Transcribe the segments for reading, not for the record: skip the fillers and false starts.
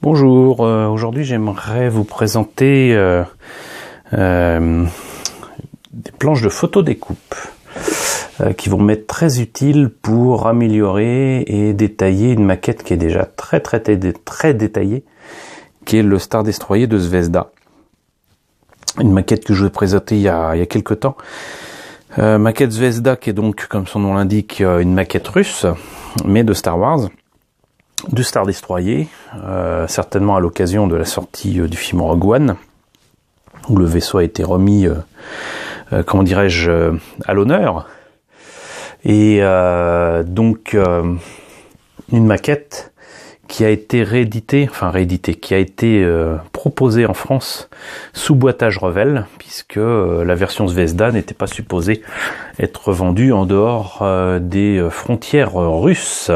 Bonjour, aujourd'hui j'aimerais vous présenter des planches de photodécoupe qui vont m'être très utiles pour améliorer et détailler une maquette qui est déjà très détaillée, qui est le Star Destroyer de Zvezda. Une maquette que je vous ai présentée il y a quelques temps. Maquette Zvezda qui est donc, comme son nom l'indique, une maquette russe, mais de Star Wars. Du Star Destroyer, certainement à l'occasion de la sortie du film Rogue One, où le vaisseau a été remis, comment dirais-je, à l'honneur. Et donc une maquette qui a été rééditée, qui a été proposée en France sous boîtage Revell, puisque la version Zvezda n'était pas supposée être vendue en dehors des frontières russes.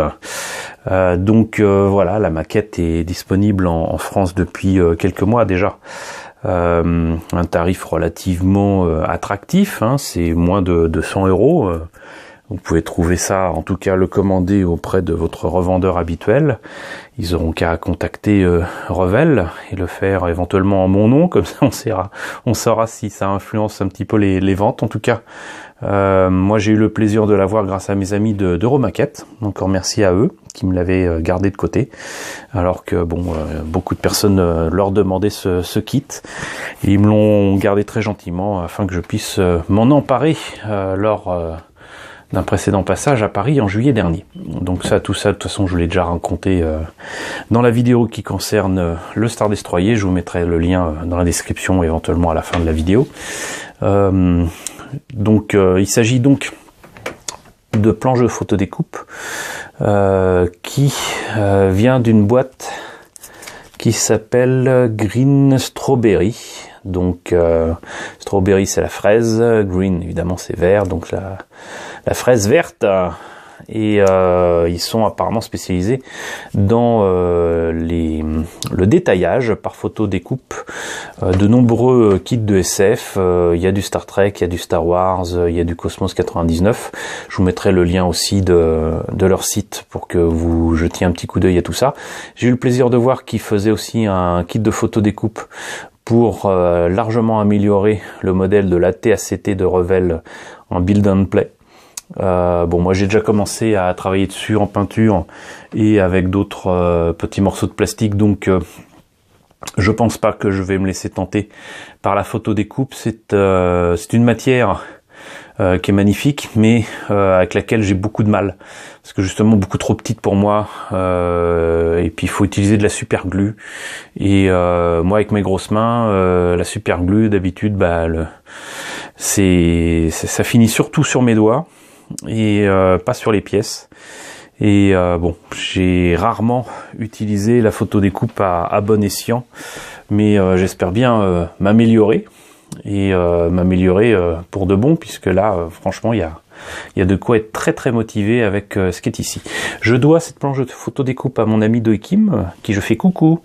Voilà, la maquette est disponible en France depuis quelques mois déjà. Un tarif relativement attractif, hein, c'est moins de 100 €. Vous pouvez trouver ça, en tout cas le commander auprès de votre revendeur habituel. Ils auront qu'à contacter Revell et le faire éventuellement en mon nom, comme ça on saura si ça influence un petit peu les ventes. En tout cas, moi j'ai eu le plaisir de l'avoir grâce à mes amis d'Euromaquette. Encore merci à eux qui me l'avaient gardé de côté, alors que beaucoup de personnes leur demandaient ce kit. Et ils me l'ont gardé très gentiment afin que je puisse m'en emparer lors d'un précédent passage à Paris en juillet dernier. Donc tout ça, de toute façon, je vous l'ai déjà raconté dans la vidéo qui concerne le Star Destroyer. Je vous mettrai le lien dans la description, éventuellement à la fin de la vidéo. Il s'agit donc de planches de photodécoupe qui vient d'une boîte qui s'appelle Green Strawberry. Donc strawberry c'est la fraise, green évidemment c'est vert, donc la fraise verte. Et ils sont apparemment spécialisés dans le détaillage par photodécoupe de nombreux kits de SF. Il y a du Star Trek, il y a du Star Wars, il y a du Cosmos 99. Je vous mettrai le lien aussi de leur site pour que vous jetiez un petit coup d'œil à tout ça. J'ai eu le plaisir de voir qu'ils faisaient aussi un kit de photodécoupe pour largement améliorer le modèle de la TACT de Revell en build and play. Moi j'ai déjà commencé à travailler dessus en peinture et avec d'autres petits morceaux de plastique, donc je pense pas que je vais me laisser tenter par la photodécoupe. C'est une matière qui est magnifique, mais avec laquelle j'ai beaucoup de mal, parce que justement beaucoup trop petite pour moi, et puis il faut utiliser de la super glue, et moi avec mes grosses mains, la super glue d'habitude, ça finit surtout sur mes doigts et pas sur les pièces. Et j'ai rarement utilisé la photodécoupe à bon escient, mais j'espère bien m'améliorer. Et m'améliorer pour de bon, puisque là franchement il y a de quoi être très motivé avec ce qui est ici. Je dois cette planche de photodécoupe à mon ami Doikim, qui je fais coucou.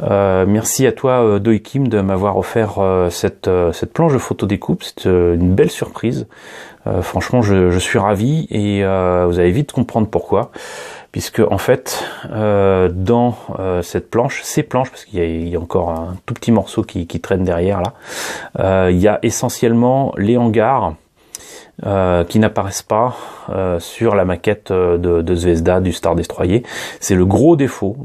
Merci à toi Doikim de m'avoir offert cette planche de photodécoupe. C'est une belle surprise. Franchement je suis ravi, et vous allez vite comprendre pourquoi. Puisque en fait, dans ces planches, parce qu'il y a encore un tout petit morceau qui traîne derrière là, il y a essentiellement les hangars qui n'apparaissent pas sur la maquette de Zvezda du Star Destroyer. C'est le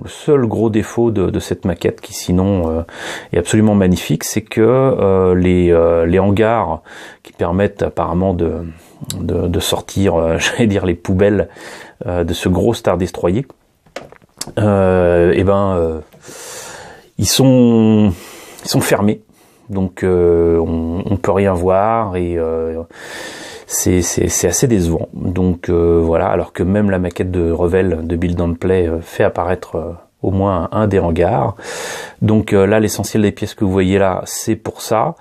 seul gros défaut de cette maquette, qui sinon est absolument magnifique, c'est que les hangars qui permettent apparemment de sortir, j'allais dire, les poubelles de ce gros Star Destroyer, ils sont fermés, donc on peut rien voir, et c'est assez décevant. Donc voilà, alors que même la maquette de Revell de Build and Play fait apparaître au moins un des hangars. Donc là, l'essentiel des pièces que vous voyez là, c'est pour ça.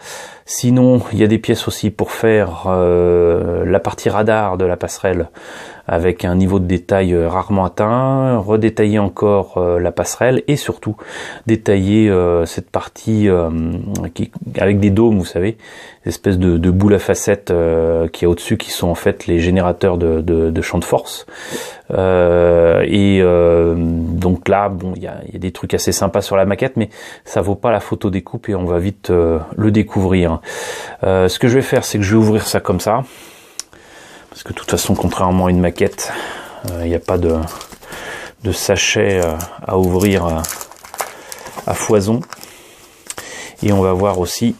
Sinon, il y a des pièces aussi pour faire la partie radar de la passerelle, avec un niveau de détail rarement atteint, redétailler encore la passerelle et surtout détailler cette partie avec des dômes, vous savez, espèces de boules à facettes qu'il y a au-dessus, qui sont en fait les générateurs de champ de force. Donc là, bon, il y a des trucs assez sympas sur la maquette, mais ça vaut pas la photo découpe et on va vite le découvrir. Ce que je vais faire, c'est que je vais ouvrir ça comme ça, parce que de toute façon, contrairement à une maquette, il n'y a pas de sachet à ouvrir à foison. Et on va voir aussi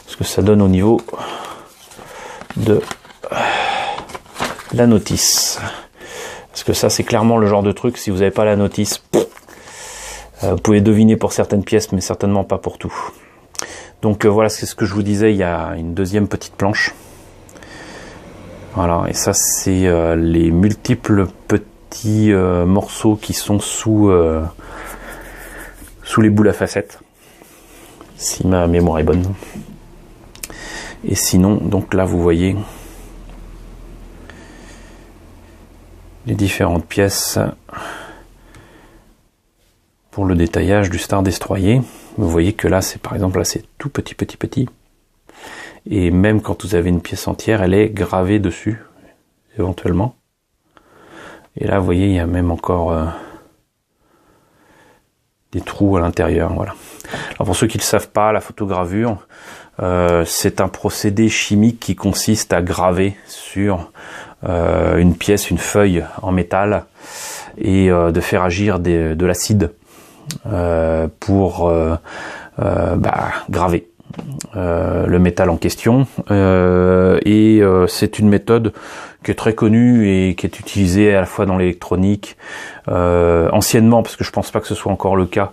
ce que ça donne au niveau de la notice. Parce que ça, c'est clairement le genre de truc, si vous n'avez pas la notice, vous pouvez deviner pour certaines pièces, mais certainement pas pour tout. Donc voilà, c'est ce que je vous disais, il y a une deuxième petite planche. Voilà, et ça, c'est les multiples petits morceaux qui sont sous les boules à facettes, si ma mémoire est bonne. Et sinon, donc là, vous voyez les différentes pièces pour le détaillage du Star Destroyer. Vous voyez que là, c'est par exemple, là, c'est tout petit. Et même quand vous avez une pièce entière, elle est gravée dessus, éventuellement. Et là, vous voyez, il y a même encore des trous à l'intérieur, voilà. Alors pour ceux qui ne le savent pas, la photogravure, c'est un procédé chimique qui consiste à graver sur une pièce, une feuille en métal, et de faire agir de l'acide pour graver le métal en question. C'est une méthode qui est très connue et qui est utilisée à la fois dans l'électronique, anciennement, parce que je pense pas que ce soit encore le cas,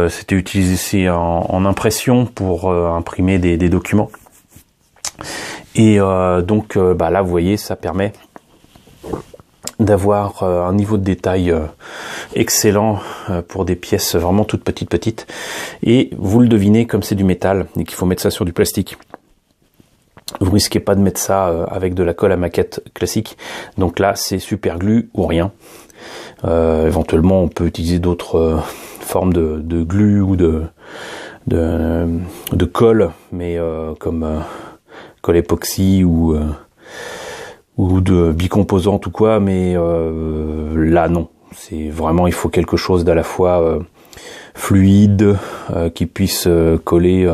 c'était utilisé en impression pour imprimer des documents. Et donc là, vous voyez, ça permet d'avoir un niveau de détail excellent pour des pièces vraiment toutes petites. Et vous le devinez, comme c'est du métal et qu'il faut mettre ça sur du plastique, vous risquez pas de mettre ça avec de la colle à maquette classique. Donc là, c'est super glue ou rien. Éventuellement, on peut utiliser d'autres formes de glue ou de colle, mais comme colle époxy ou de bicomposante ou quoi, mais là non, c'est vraiment, il faut quelque chose d'à la fois fluide, qui puisse coller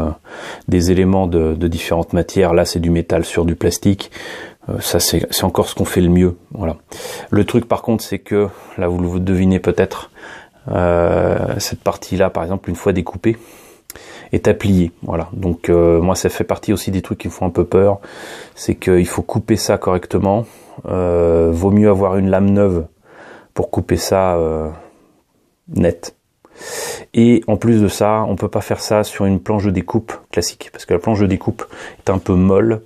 des éléments de différentes matières. Là, c'est du métal sur du plastique. Ça, c'est encore ce qu'on fait le mieux. Voilà. Le truc, par contre, c'est que là, vous le devinez peut-être, cette partie-là, par exemple, une fois découpée, est à plier. Voilà. Donc moi, ça fait partie aussi des trucs qui me font un peu peur. C'est qu'il faut couper ça correctement. Vaut mieux avoir une lame neuve pour couper ça net. Et en plus de ça, on peut pas faire ça sur une planche de découpe classique, parce que la planche de découpe est un peu molle,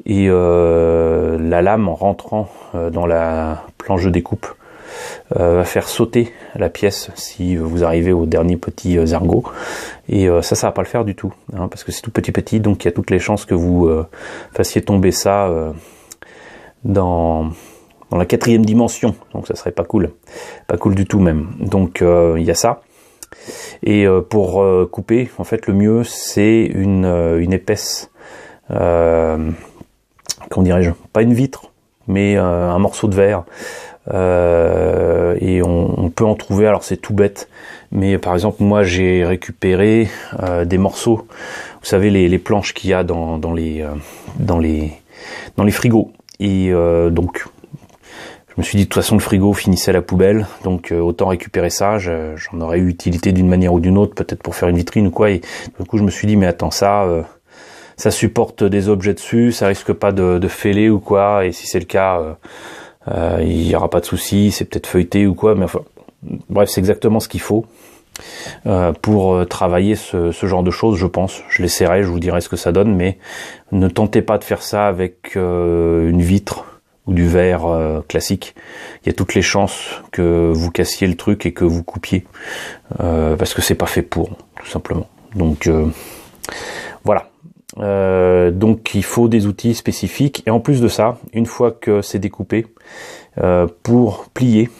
et la lame, en rentrant dans la planche de découpe, va faire sauter la pièce si vous arrivez au dernier petit ergot. Et ça va pas le faire du tout, hein, parce que c'est tout petit, donc il y a toutes les chances que vous fassiez tomber ça dans la 4e dimension, donc ça serait pas cool du tout même. Donc il y a ça. Et pour couper, en fait, le mieux, c'est une épaisse, comment dirais-je, pas une vitre, mais un morceau de verre. Et on peut en trouver, alors c'est tout bête, mais par exemple, moi, j'ai récupéré des morceaux, vous savez, les planches qu'il y a dans les frigos. Et donc, je me suis dit, de toute façon, le frigo finissait à la poubelle, donc autant récupérer ça. J'en aurais eu utilité d'une manière ou d'une autre, peut-être pour faire une vitrine ou quoi. Et du coup, je me suis dit, mais attends, ça supporte des objets dessus, ça risque pas de fêler ou quoi. Et si c'est le cas, il y aura pas de souci, c'est peut-être feuilleté ou quoi. Mais enfin, bref, c'est exactement ce qu'il faut pour travailler ce genre de choses, je pense. Je l'essaierai, je vous dirai ce que ça donne, mais ne tentez pas de faire ça avec une vitre ou du verre classique. Il y a toutes les chances que vous cassiez le truc et que vous coupiez, parce que c'est pas fait pour, tout simplement. Donc voilà. Donc il faut des outils spécifiques. Et en plus de ça, une fois que c'est découpé, pour plier,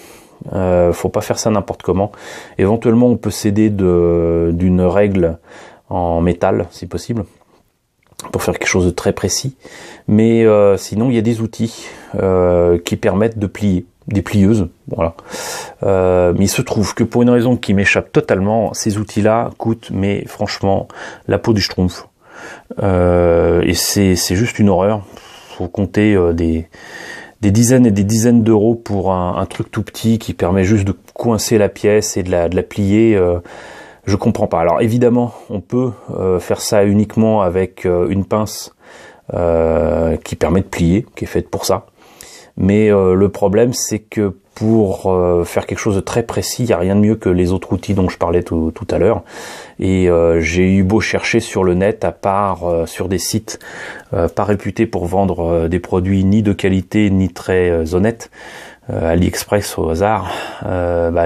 faut pas faire ça n'importe comment. Éventuellement, on peut s'aider d'une règle en métal, si possible, pour faire quelque chose de très précis. Mais sinon, il y a des outils qui permettent de plier, des plieuses, voilà. Mais il se trouve que pour une raison qui m'échappe totalement, ces outils-là coûtent, mais franchement, la peau du schtroumpf. Et c'est juste une horreur. Faut compter des dizaines et des dizaines d'euros pour un truc tout petit qui permet juste de coincer la pièce et de la plier. Je comprends pas. Alors évidemment, on peut faire ça uniquement avec une pince qui permet de plier, qui est faite pour ça. Mais le problème, c'est que pour faire quelque chose de très précis, il n'y a rien de mieux que les autres outils dont je parlais tout à l'heure. Et j'ai eu beau chercher sur le net, à part sur des sites pas réputés pour vendre des produits ni de qualité ni très honnêtes, AliExpress au hasard,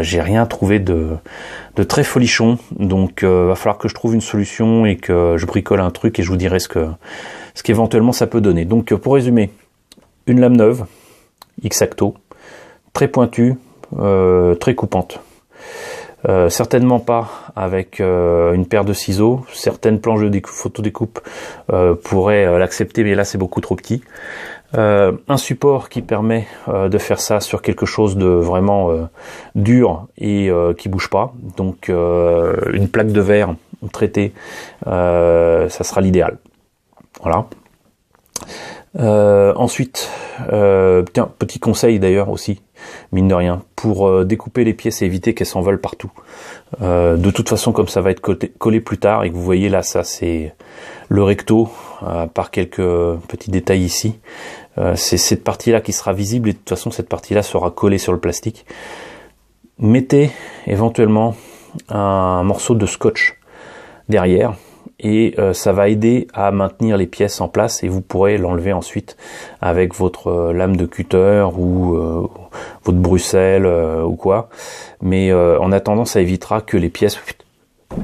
j'ai rien trouvé de très folichon. Donc va falloir que je trouve une solution et que je bricole un truc et je vous dirai ce qu'éventuellement ça peut donner. Donc pour résumer, une lame neuve, X-Acto, très pointue, très coupante. Certainement pas avec une paire de ciseaux. Certaines planches de photodécoupe pourraient l'accepter, mais là c'est beaucoup trop petit. Un support qui permet de faire ça sur quelque chose de vraiment dur et qui bouge pas. Donc une plaque de verre traitée, ça sera l'idéal. Voilà. Ensuite, tiens, petit conseil d'ailleurs aussi, mine de rien, pour découper les pièces et éviter qu'elles s'envolent partout. De toute façon, comme ça va être collé plus tard, et que vous voyez là, ça c'est le recto, par quelques petits détails ici. C'est cette partie-là qui sera visible, et de toute façon, cette partie-là sera collée sur le plastique. Mettez éventuellement un morceau de scotch derrière, et ça va aider à maintenir les pièces en place, et vous pourrez l'enlever ensuite avec votre lame de cutter ou votre Bruxelles ou quoi. Mais en attendant, ça évitera que les pièces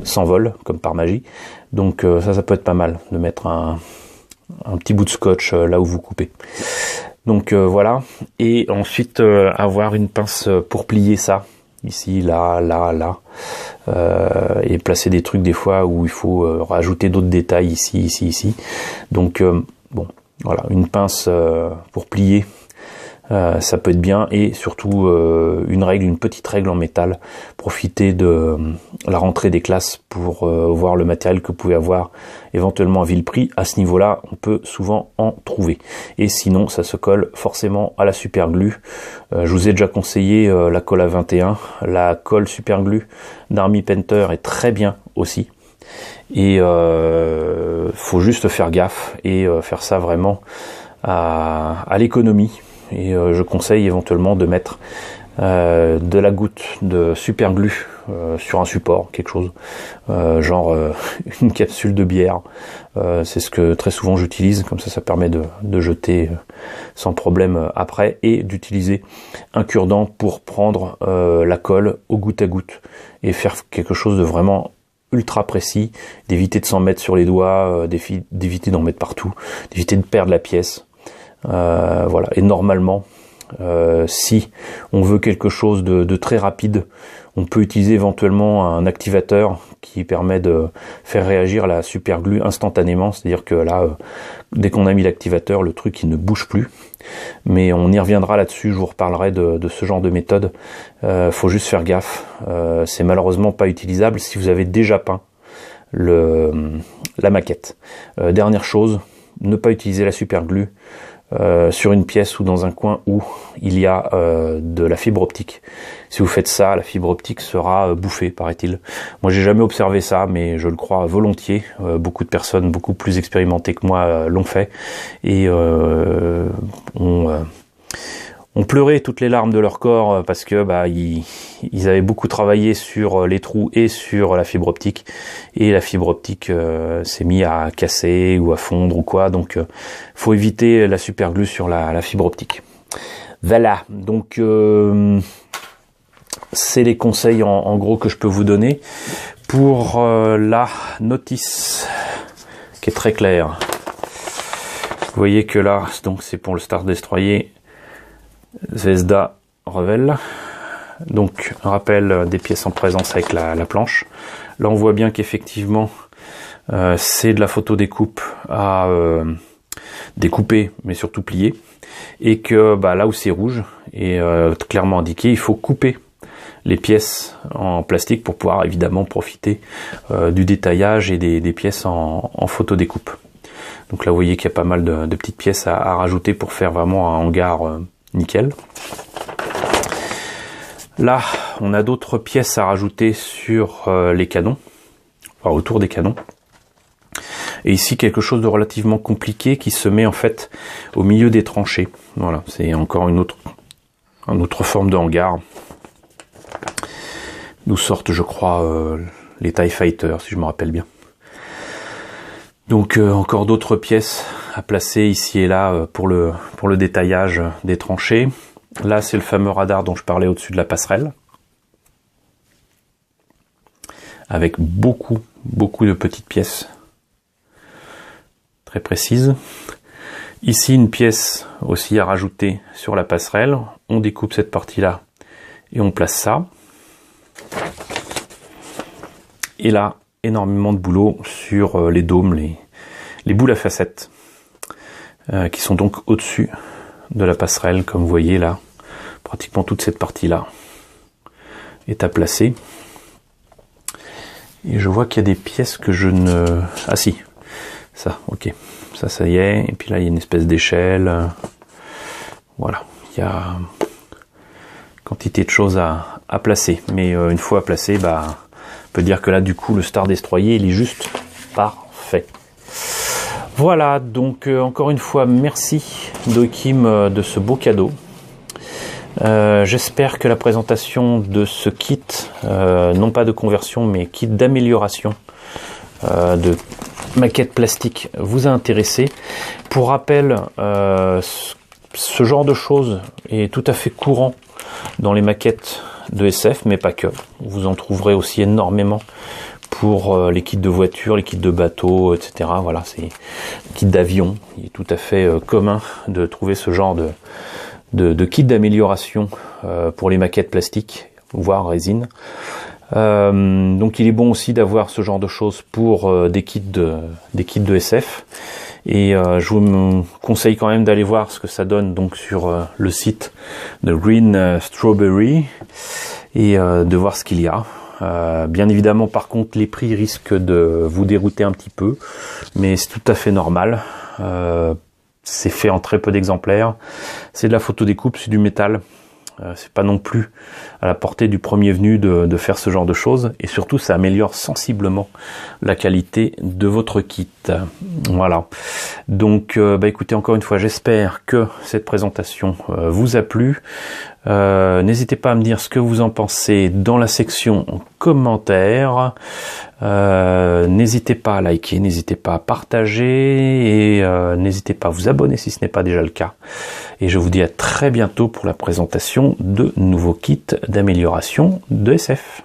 s'envolent comme par magie. Donc ça peut être pas mal de mettre un petit bout de scotch là où vous coupez. Donc voilà, et ensuite avoir une pince pour plier ça. Ici, là, et placer des trucs des fois où il faut rajouter d'autres détails ici. Donc bon, voilà, une pince pour plier, ça peut être bien, et surtout une petite règle en métal. Profitez de la rentrée des classes pour voir le matériel que vous pouvez avoir éventuellement à vil prix. À ce niveau-là, on peut souvent en trouver. Et sinon, ça se colle forcément à la superglue. Je vous ai déjà conseillé la colle à 21. La colle superglue d'Army Painter est très bien aussi. Et faut juste faire gaffe et faire ça vraiment à l'économie. Et je conseille éventuellement de mettre de la goutte de superglue sur un support, quelque chose genre une capsule de bière. C'est ce que très souvent j'utilise, comme ça permet de jeter sans problème après, et d'utiliser un cure-dent pour prendre la colle au goutte à goutte et faire quelque chose de vraiment ultra précis, d'éviter de s'en mettre sur les doigts, d'éviter d'en mettre partout, d'éviter de perdre la pièce. Voilà. Et normalement, si on veut quelque chose de très rapide, on peut utiliser éventuellement un activateur qui permet de faire réagir la superglue instantanément. C'est-à-dire que là, dès qu'on a mis l'activateur, le truc il ne bouge plus. Mais on y reviendra là-dessus, je vous reparlerai de ce genre de méthode. Faut juste faire gaffe. C'est malheureusement pas utilisable si vous avez déjà peint la maquette. Dernière chose, ne pas utiliser la superglue sur une pièce ou dans un coin où il y a de la fibre optique. Si vous faites ça, la fibre optique sera bouffée, paraît-il. Moi, j'ai jamais observé ça, mais je le crois volontiers. Beaucoup de personnes beaucoup plus expérimentées que moi l'ont fait, et ont pleuré toutes les larmes de leur corps parce que ils avaient beaucoup travaillé sur les trous et sur la fibre optique, et la fibre optique s'est mise à casser ou à fondre ou quoi. Donc faut éviter la superglue sur la fibre optique. Voilà, donc c'est les conseils en gros que je peux vous donner pour la notice qui est très clair. Vous voyez que là, donc c'est pour le Star Destroyer Zvezda Revel. Donc rappel des pièces en présence avec la planche. Là on voit bien qu'effectivement c'est de la photo découpe à découper mais surtout plier, et que là où c'est rouge est clairement indiqué, il faut couper les pièces en plastique pour pouvoir évidemment profiter du détaillage et des pièces en photo découpe. Donc là vous voyez qu'il y a pas mal de petites pièces à rajouter pour faire vraiment un hangar nickel. Là, on a d'autres pièces à rajouter sur les canons, enfin autour des canons. Et ici, quelque chose de relativement compliqué qui se met en fait au milieu des tranchées. Voilà, c'est encore une autre forme de hangar. D'où sortent, je crois, les TIE Fighters, si je me rappelle bien. Donc encore d'autres pièces à placer ici et là pour le détaillage des tranchées. Là, c'est le fameux radar dont je parlais au-dessus de la passerelle, avec beaucoup de petites pièces très précises. Ici, une pièce aussi à rajouter sur la passerelle. On découpe cette partie-là et on place ça. Et là, énormément de boulot sur les dômes, les boules à facettes, qui sont donc au-dessus de la passerelle, comme vous voyez là. Pratiquement toute cette partie-là est à placer. Et je vois qu'il y a des pièces que je ne... Ah si, ça, ok. Ça y est. Et puis là, il y a une espèce d'échelle. Voilà, il y a quantité de choses à placer. Mais une fois à placer, on peut dire que là, du coup, le Star Destroyer, il est juste parfait. Voilà, donc encore une fois, merci Dokkim de ce beau cadeau. J'espère que la présentation de ce kit, non pas de conversion, mais kit d'amélioration de maquettes plastiques, vous a intéressé. Pour rappel, ce genre de choses est tout à fait courant dans les maquettes de SF, mais pas que. Vous en trouverez aussi énormément pour les kits de voitures, les kits de bateaux, etc. Voilà, c'est kits d'avion. Il est tout à fait commun de trouver ce genre de kit d'amélioration pour les maquettes plastiques, voire résine. Donc il est bon aussi d'avoir ce genre de choses pour des kits de SF. Et je vous conseille quand même d'aller voir ce que ça donne donc sur le site de Green Strawberry et de voir ce qu'il y a. Bien évidemment, par contre, les prix risquent de vous dérouter un petit peu, mais c'est tout à fait normal. C'est fait en très peu d'exemplaires. C'est de la photo découpe, c'est du métal. C'est pas non plus à la portée du premier venu de faire ce genre de choses, et surtout ça améliore sensiblement la qualité de votre kit. Voilà, donc écoutez, encore une fois, j'espère que cette présentation vous a plu. N'hésitez pas à me dire ce que vous en pensez dans la section commentaires. N'hésitez pas à liker, n'hésitez pas à partager, et n'hésitez pas à vous abonner si ce n'est pas déjà le cas. Et je vous dis à très bientôt pour la présentation de nouveaux kits d'amélioration de SF.